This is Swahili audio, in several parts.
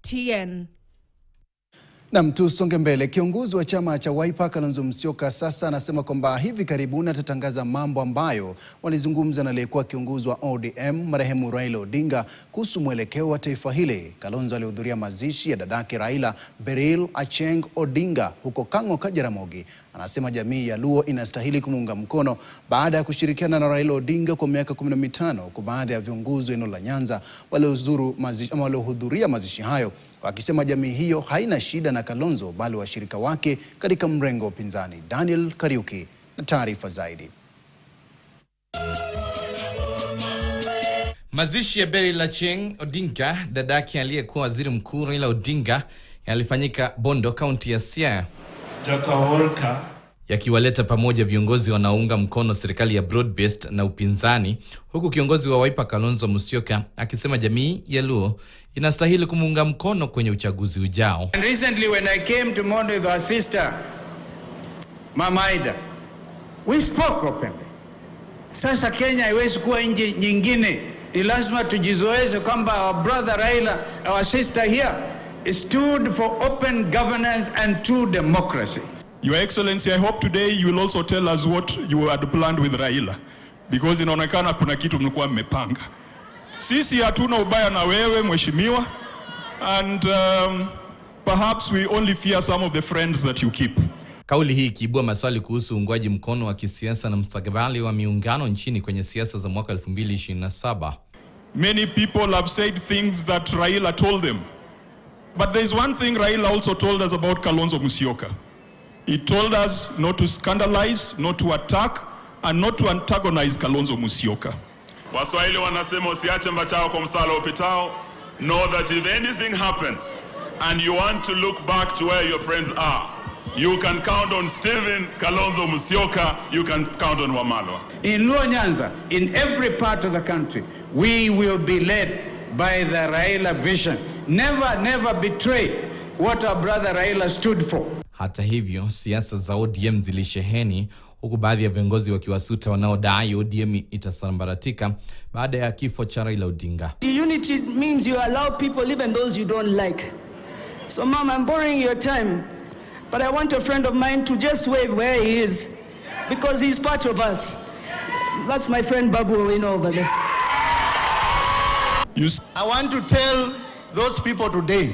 TN. Na tusonge mbele. Kiongozi wa chama cha Wiper Kalonzo Musyoka sasa anasema kwamba hivi karibuni atatangaza mambo ambayo walizungumza na aliyekuwa kiongozi wa ODM marehemu Raila Odinga kuhusu mwelekeo wa taifa hili. Kalonzo alihudhuria mazishi ya dadake Raila, Beryl Acheng Odinga, huko Kang'o Kajaramogi. Anasema jamii ya Luo inastahili kumuunga mkono baada ya kushirikiana na Raila Odinga kwa miaka 15, kwa baadhi ya viongozi eneo la Nyanza waliohudhuria mazishi hayo wakisema jamii hiyo haina shida na Kalonzo bali washirika wake katika mrengo wa upinzani. Daniel Kariuki na taarifa zaidi. Mazishi ya Beryl Acheng Odinga, dadake aliyekuwa waziri mkuu Raila Odinga, yalifanyika Bondo, kaunti ya Siaya, yakiwaleta pamoja viongozi wanaounga mkono serikali ya broad-based na upinzani, huku kiongozi wa Wiper Kalonzo Musyoka akisema jamii ya Luo inastahili kumuunga mkono kwenye uchaguzi ujao. And recently when I came to mourn with our sister Mama Aida, we spoke openly. Sasa Kenya haiwezi kuwa nchi nyingine. Ni lazima tujizoeze kwamba our brother Raila, our sister here, stood for open governance and true democracy. Your Excellency, I hope today you will also tell us what you had planned with Raila, because inaonekana kuna kitu mlikuwa mmepanga. Sisi hatuna ubaya na wewe mheshimiwa, and perhaps we only fear some of the friends that you keep. Kauli hii kiibua maswali kuhusu uungwaji mkono wa kisiasa na mustakabali wa miungano nchini kwenye siasa za mwaka 2027. Many people have said things that Raila told them. But there is one thing Raila also told us about Kalonzo Musyoka. He told us not to scandalize, not to attack, and not to antagonize Kalonzo Musyoka. Waswahili wanasema usiache mbachao kwa msala upitao. Know that if anything happens and you want to look back to where your friends are, you can count on Stephen Kalonzo Musyoka, you can count on Wamalwa. In Luo Nyanza, in every part of the country, we will be led by the Raila vision. Never betray what our brother Raila stood for. Hata hivyo, siasa za ODM zilisheheni, huku baadhi ya viongozi wakiwasuta wanaodai ODM itasambaratika baada ya kifo cha Raila Odinga. Unity means you allow people, even those you don't like. So mom, I'm borrowing your time, but I want a friend of mine to just wave where he is, because he's part of us. That's my friend Babu, you know, over there. I want to tell those people today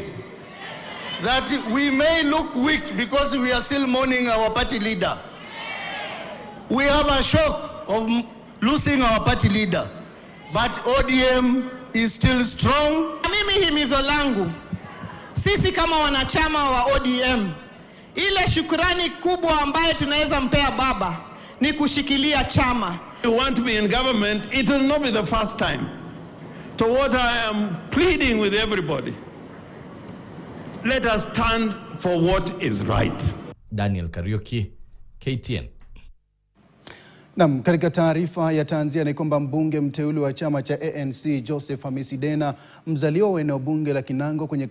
that we may look weak because we are still mourning our party leader. We have a shock of losing our party leader, but ODM is still strong. Mimi himizo langu, sisi kama wanachama wa ODM, ile shukrani kubwa ambaye tunaweza mpea baba ni kushikilia chama. You want to be in government, it will not be the first time. So what I am pleading with everybody, let us stand for what is right. Daniel Kariuki, KTN. Katika taarifa ya tanzia ni kwamba mbunge mteule wa chama cha ANC Joseph Hamisi Dena, mzaliwa wa eneo bunge la Kinango kwenye